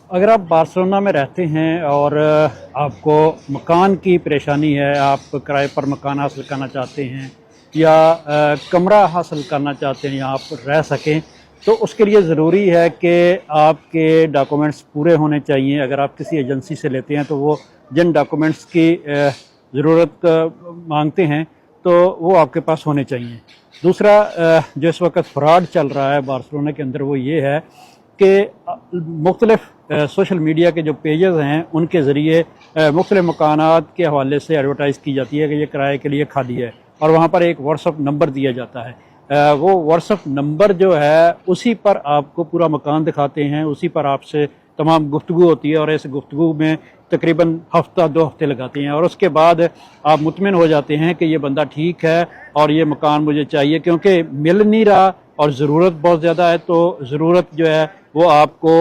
अगर आप बार्सिलोना में रहते हैं और आपको मकान की परेशानी है, आप किराए पर मकान हासिल करना चाहते हैं या कमरा हासिल करना चाहते हैं, यहाँ आप रह सकें, तो उसके लिए ज़रूरी है कि आपके डॉक्यूमेंट्स पूरे होने चाहिए। अगर आप किसी एजेंसी से लेते हैं तो वो जिन डॉक्यूमेंट्स की ज़रूरत मांगते हैं तो वो आपके पास होने चाहिए। दूसरा जो इस वक्त फ्रॉड चल रहा है बार्सिलोना के अंदर वो ये है कि मुख्तलिफ सोशल मीडिया के जो पेजेस हैं उनके ज़रिए मुख्तलिफ मकानात के हवाले से एडवर्टाइज़ की जाती है कि ये किराए के लिए खाली है, और वहाँ पर एक व्हाट्सअप नंबर दिया जाता है। वो व्हाट्सअप नंबर जो है उसी पर आपको पूरा मकान दिखाते हैं, उसी पर आपसे तमाम गुफ्तगू होती है, और इस गुफ्तगू में तकरीबन हफ्ता 2 हफ्ते लगाते हैं, और उसके बाद आप मुतमिन हो जाते हैं कि ये बंदा ठीक है और ये मकान मुझे चाहिए, क्योंकि मिल नहीं रहा और ज़रूरत बहुत ज़्यादा है। तो ज़रूरत जो है वो आपको